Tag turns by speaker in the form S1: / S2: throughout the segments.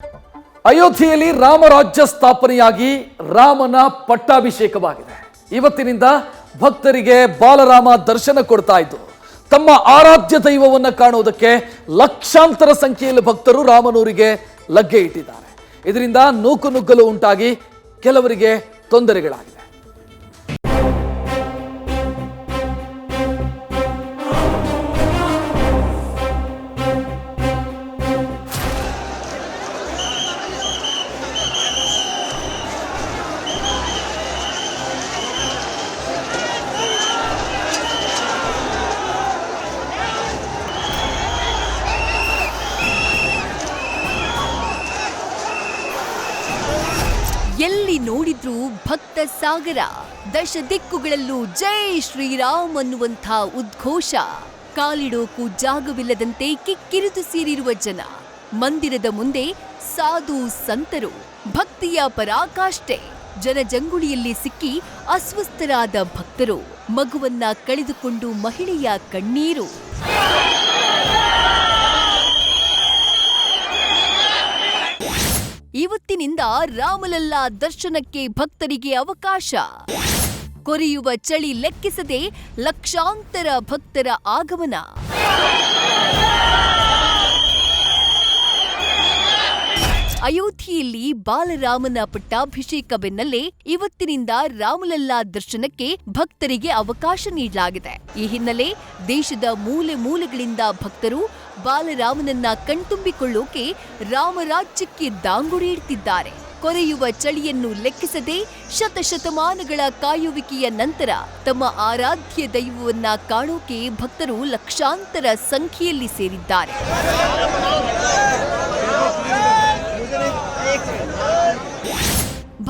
S1: ಅಯೋಧ್ಯೆಯಲ್ಲಿ ರಾಮರಾಜ್ಯ ಸ್ಥಾಪನೆಯಾಗಿ ರಾಮನ ಪಟ್ಟಾಭಿಷೇಕವಾಗಿದೆ. ಇವತ್ತಿನಿಂದ ಭಕ್ತರಿಗೆ ಬಾಲರಾಮ ದರ್ಶನ ಕೊಡ್ತಾ ಇದ್ದು ತಮ್ಮ ಆರಾಧ್ಯ ದೈವವನ್ನು ಕಾಣುವುದಕ್ಕೆ ಲಕ್ಷಾಂತರ ಸಂಖ್ಯೆಯಲ್ಲಿ ಭಕ್ತರು ರಾಮನೂರಿಗೆ ಲಗ್ಗೆ ಇಟ್ಟಿದ್ದಾರೆ. ಇದರಿಂದ ನೂಕುನುಗ್ಗಲು ಉಂಟಾಗಿ ಕೆಲವರಿಗೆ ತೊಂದರೆಗಳಾಗಿದೆ.
S2: ಎಲ್ಲಿ ನೋಡಿದ್ರೂ ಭಕ್ತ ಸಾಗರ, ದಶ ದಿಕ್ಕುಗಳಲ್ಲೂ ಜೈ ಶ್ರೀರಾಮ್ ಅನ್ನುವಂಥ ಉದ್ಘೋಷ. ಕಾಲಿಡೋಕು ಜಾಗವಿಲ್ಲದಂತೆ ಕಿಕ್ಕಿರಿದು ಸೇರಿರುವ ಜನ, ಮಂದಿರದ ಮುಂದೆ ಸಾಧು ಸಂತರು, ಭಕ್ತಿಯ ಪರಾಕಾಷ್ಠೆ. ಜನಜಂಗುಳಿಯಲ್ಲಿ ಸಿಕ್ಕಿ ಅಸ್ವಸ್ಥರಾದ ಭಕ್ತರು, ಮಗುವನ್ನ ಕಳೆದುಕೊಂಡು ಮಹಿಳೆಯ ಕಣ್ಣೀರು. ಇವತ್ತಿನಿಂದ ರಾಮಲಲ್ಲಾ ದರ್ಶನಕ್ಕೆ ಭಕ್ತರಿಗೆ ಅವಕಾಶ. ಕೊರೆಯುವ ಚಳಿ ಲೆಕ್ಕಿಸದೆ ಲಕ್ಷಾಂತರ ಭಕ್ತರ ಆಗಮನ. ಅಯೋಧ್ಯೆಯಲ್ಲಿ ಬಾಲರಾಮನ ಪಟ್ಟಾಭಿಷೇಕ ಬೆನ್ನಲ್ಲೇ ಇವತ್ತಿನಿಂದ ರಾಮಲಲ್ಲಾ ದರ್ಶನಕ್ಕೆ ಭಕ್ತರಿಗೆ ಅವಕಾಶ ನೀಡಲಾಗಿದೆ. ಈ ಹಿನ್ನೆಲೆ ದೇಶದ ಮೂಲೆ ಮೂಲೆಗಳಿಂದ ಭಕ್ತರು ಬಾಲರಾಮನನ್ನ ಕಣ್ತುಂಬಿಕೊಳ್ಳೋಕೆ ರಾಮರಾಜ್ಯಕ್ಕೆ ದಾಂಗುಡಿ ಇಡ್ತಿದ್ದಾರೆ. ಕೊರೆಯುವ ಚಳಿಯನ್ನು ಲೆಕ್ಕಿಸದೆ ಶತಶತಮಾನಗಳ ಕಾಯುವಿಕೆಯ ನಂತರ ತಮ್ಮ ಆರಾಧ್ಯ ದೈವವನ್ನ ಕಾಣೋಕೆ ಭಕ್ತರು ಲಕ್ಷಾಂತರ ಸಂಖ್ಯೆಯಲ್ಲಿ ಸೇರಿದ್ದಾರೆ.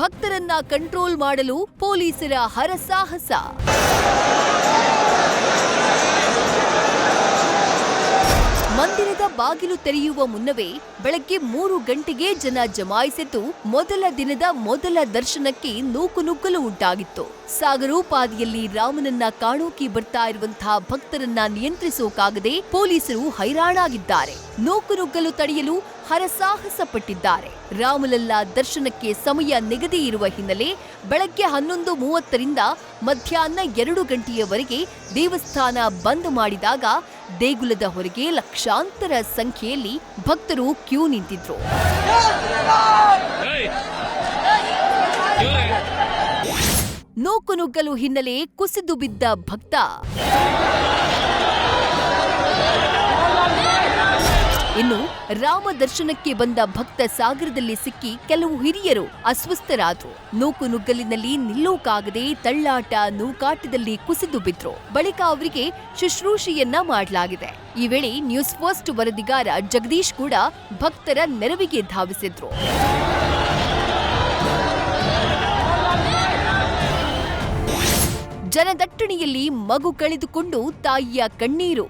S2: ಭಕ್ತರನ್ನ ಕಂಟ್ರೋಲ್ ಮಾಡಲು ಪೊಲೀಸರ ಹರಸಾಹಸ. ಮಂದಿರದ ಬಾಗಿಲು ತೆರೆಯುವ ಮುನ್ನವೇ ಬೆಳಗ್ಗೆ 3 ಗಂಟೆಗೆ ಜನ ಜಮಾಯಿಸಿದ್ದು ಮೊದಲ ದಿನದ ಮೊದಲ ದರ್ಶನಕ್ಕೆ ನೂಕುನುಗ್ಗಲು ಉಂಟಾಗಿತ್ತು. ಸಾಗರೋಪಾದಿಯಲ್ಲಿ ರಾಮನನ್ನ ಕಾಣೋಕೆ ಬರ್ತಾ ಇರುವಂತಹ ಭಕ್ತರನ್ನ ನಿಯಂತ್ರಿಸೋಕಾಗದೆ ಪೊಲೀಸರು ಹೈರಾಣಾಗಿದ್ದಾರೆ. ನೂಕುನುಗ್ಗಲು ತಡೆಯಲು ಹರಸಾಹಸ ಪಟ್ಟಿದ್ದಾರೆ. ರಾಮಲಲ್ಲಾ ದರ್ಶನಕ್ಕೆ ಸಮಯ ನಿಗದಿ ಇರುವ ಹಿನ್ನೆಲೆ ಬೆಳಗ್ಗೆ 11:30ರಿಂದ ಮಧ್ಯಾಹ್ನ 2 ಗಂಟೆಯವರೆಗೆ ದೇವಸ್ಥಾನ ಬಂದ್ ಮಾಡಿದಾಗ ದೇಗುಲದ ಹೊರಗೆ ಲಕ್ಷಾಂತರ ಸಂಖ್ಯೆಯಲ್ಲಿ ಭಕ್ತರು ಕ್ಯೂ ನಿಂತಿದ್ರು. ನೂಕುನುಗ್ಗಲು ಹಿನ್ನೆಲೆ ಕುಸಿದು ಬಿದ್ದ ಭಕ್ತ. ಇನ್ನು ರಾಮ ದರ್ಶನಕ್ಕೆ ಬಂದ ಭಕ್ತ ಸಾಗರದಲ್ಲಿ ಸಿಕ್ಕಿ ಕೆಲವು ಹಿರಿಯರು ಅಸ್ವಸ್ಥರಾದ್ರು. ನೂಕುನುಗ್ಗಲಿನಲ್ಲಿ ನಿಲ್ಲೋಕಾಗದೆ ತಳ್ಳಾಟ ನೂಕಾಟದಲ್ಲಿ ಕುಸಿದು ಬಿದ್ರು. ಬಳಿಕ ಅವರಿಗೆ ಶುಶ್ರೂಷೆಯನ್ನ ಮಾಡಲಾಗಿದೆ. ಈ ವೇಳೆ ನ್ಯೂಸ್ ಫಸ್ಟ್ ವರದಿಗಾರ ಜಗದೀಶ್ ಕೂಡ ಭಕ್ತರ ನೆರವಿಗೆ ಧಾವಿಸಿದ್ರು. ಜನದಟ್ಟಣೆಯಲ್ಲಿ ಮಗು ಕಳೆದುಕೊಂಡು ತಾಯಿಯ ಕಣ್ಣೀರು.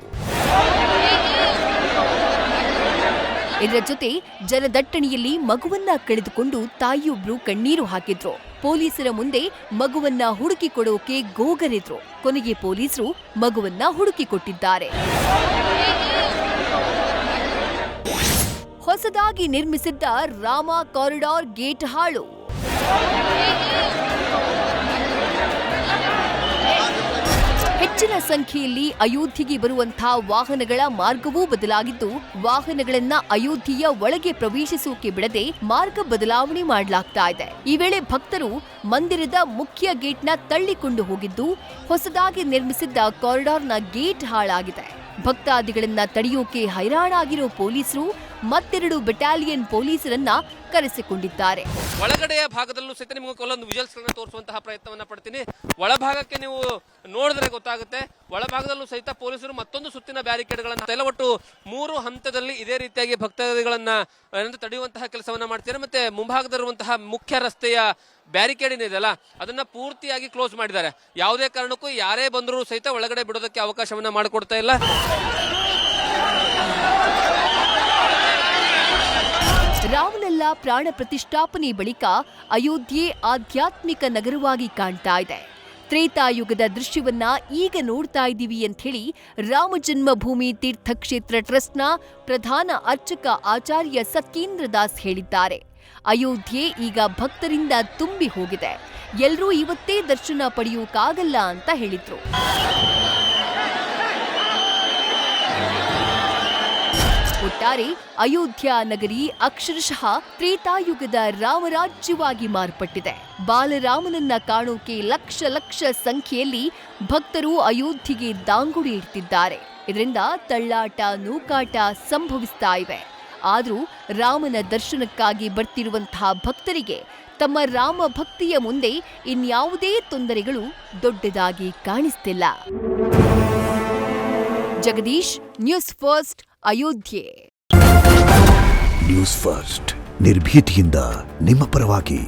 S2: ಇದರ ಜೊತೆ ಜನದಟ್ಟಣೆಯಲ್ಲಿ ಮಗುವನ್ನ ಕಳೆದುಕೊಂಡು ತಾಯಿಯೊಬ್ರು ಕಣ್ಣೀರು ಹಾಕಿದ್ರು. ಪೊಲೀಸರ ಮುಂದೆ ಮಗುವನ್ನ ಹುಡುಕಿ ಕೊಡೋಕೆ ಗೋಗರೆದ್ರು. ಕೊನೆಗೆ ಪೊಲೀಸರು ಮಗುವನ್ನ ಹುಡುಕಿ ಕೊಟ್ಟಿದ್ದಾರೆ. ಹೊಸದಾಗಿ ನಿರ್ಮಿಸಿದ್ದ ರಾಮ ಕಾರಿಡಾರ್ ಗೇಟ್ ಹಾಳು. ಹೆಚ್ಚಿನ ಸಂಖ್ಯೆಯಲ್ಲಿ ಅಯೋಧ್ಯೆಗೆ ಬರುವಂತಹ ವಾಹನಗಳ ಮಾರ್ಗವೂ ಬದಲಾಗಿದ್ದು, ವಾಹನಗಳನ್ನ ಅಯೋಧ್ಯೆಯ ಒಳಗೆ ಪ್ರವೇಶಿಸೋಕೆ ಬಿಡದೆ ಮಾರ್ಗ ಬದಲಾವಣೆ ಮಾಡಲಾಗ್ತಾ ಇದೆ. ಈ ವೇಳೆ ಭಕ್ತರು ಮಂದಿರದ ಮುಖ್ಯ ಗೇಟ್ನ ತಳ್ಳಿಕೊಂಡು ಹೋಗಿದ್ದು, ಹೊಸದಾಗಿ ನಿರ್ಮಿಸಿದ್ದ ಕಾರಿಡಾರ್ನ ಗೇಟ್ ಹಾಳಾಗಿದೆ. ಭಕ್ತಾದಿಗಳನ್ನ ತಡೆಯೋಕೆ ಹೈರಾಣಾಗಿರೋ ಪೊಲೀಸರು ಮತ್ತೆರಡು ಬೆಟಾಲಿಯನ್ ಪೊಲೀಸರನ್ನ ಕರೆಸಿಕೊಂಡಿದ್ದಾರೆ.
S3: ಒಳಗಡೆಯ ಭಾಗದಲ್ಲೂ ಸಹಿತ ನಿಮಗೆ ಕೆಲವೊಂದು ವಿಜುವಲ್ಸ್ ಗಳನ್ನ ತೋರಿಸುವಂತಹ ಪ್ರಯತ್ನವನ್ನ ಪಡ್ತೀನಿ. ಒಳಭಾಗಕ್ಕೆ ನೀವು ನೋಡಿದ್ರೆ ಗೊತ್ತಾಗುತ್ತೆ. ಒಳಭಾಗದಲ್ಲೂ ಸಹಿತ ಪೊಲೀಸರು ಮತ್ತೊಂದು ಸುತ್ತಿನ ಬ್ಯಾರಿಕೇಡ್ ಗಳನ್ನ ಒಟ್ಟು 3 ಹಂತದಲ್ಲಿ ಇದೇ ರೀತಿಯಾಗಿ ಭಕ್ತಾದಿಗಳನ್ನ ತಡೆಯುವಂತಹ ಕೆಲಸವನ್ನ ಮಾಡ್ತಾರೆ. ಮತ್ತೆ ಮುಂಭಾಗದಲ್ಲಿರುವಂತಹ ಮುಖ್ಯ ರಸ್ತೆಯ ಬ್ಯಾರಿಕೇಡ್ ಏನಿದೆಯಲ್ಲ ಅದನ್ನ ಪೂರ್ತಿಯಾಗಿ ಕ್ಲೋಸ್ ಮಾಡಿದ್ದಾರೆ. ಯಾವುದೇ ಕಾರಣಕ್ಕೂ ಯಾರೇ ಬಂದರೂ ಸಹಿತ ಒಳಗಡೆ ಬಿಡೋದಕ್ಕೆ ಅವಕಾಶವನ್ನ ಮಾಡಿಕೊಡ್ತಾ ಇಲ್ಲ.
S2: ರಾಮಲಲ್ಲಾ ಪ್ರಾಣ ಪ್ರತಿಷ್ಠಾಪನೆ ಬಳಿಕ ಅಯೋಧ್ಯೆ ಆಧ್ಯಾತ್ಮಿಕ ನಗರವಾಗಿ ಕಾಣ್ತಾ ಇದೆ. ತ್ರೇತಾಯುಗದ ದೃಶ್ಯವನ್ನ ಈಗ ನೋಡ್ತಾ ಇದ್ದೀವಿ ಅಂತ ಹೇಳಿ ರಾಮ ಜನ್ಮಭೂಮಿ ತೀರ್ಥಕ್ಷೇತ್ರ ಟ್ರಸ್ಟ್ನ ಪ್ರಧಾನ ಅರ್ಚಕ ಆಚಾರ್ಯ ಸತ್ಯೇಂದ್ರ ದಾಸ್ ಹೇಳಿದ್ದಾರೆ. ಅಯೋಧ್ಯೆ ಈಗ ಭಕ್ತರಿಂದ ತುಂಬಿ ಹೋಗಿದೆ. ಎಲ್ರೂ ಇವತ್ತೇ ದರ್ಶನ ಪಡೆಯೋಕ್ಕಾಗಲ್ಲ ಅಂತ ಹೇಳಿದ್ರು. ಒಟ್ಟಾರೆ ಅಯೋಧ್ಯ ನಗರಿ ಅಕ್ಷರಶಃ ತ್ರೇತಾಯುಗದ ರಾಮರಾಜ್ಯವಾಗಿ ಮಾರ್ಪಟ್ಟಿದೆ. ಬಾಲರಾಮನನ್ನ ಕಾಣೋಕೆ ಲಕ್ಷ ಲಕ್ಷ ಸಂಖ್ಯೆಯಲ್ಲಿ ಭಕ್ತರು ಅಯೋಧ್ಯೆಗೆ ದಾಂಗುಡಿ ಇಡ್ತಿದ್ದಾರೆ. ಇದರಿಂದ ತಳ್ಳಾಟ ನೂಕಾಟ ಸಂಭವಿಸ್ತಾ ಇವೆ. ಆದರೂ ರಾಮನ ದರ್ಶನಕ್ಕಾಗಿ ಬರ್ತಿರುವಂತಹ ಭಕ್ತರಿಗೆ ತಮ್ಮ ರಾಮ ಭಕ್ತಿಯ ಮುಂದೆ ಇನ್ಯಾವುದೇ ತೊಂದರೆಗಳು ದೊಡ್ಡದಾಗಿ ಕಾಣಿಸ್ತಿಲ್ಲ. Jagadish, news first, Ayodhya.
S4: News first ನಿರ್ಭೀತಿಯಿಂದ ನಿಮ್ಮ ಪರವಾಗಿ.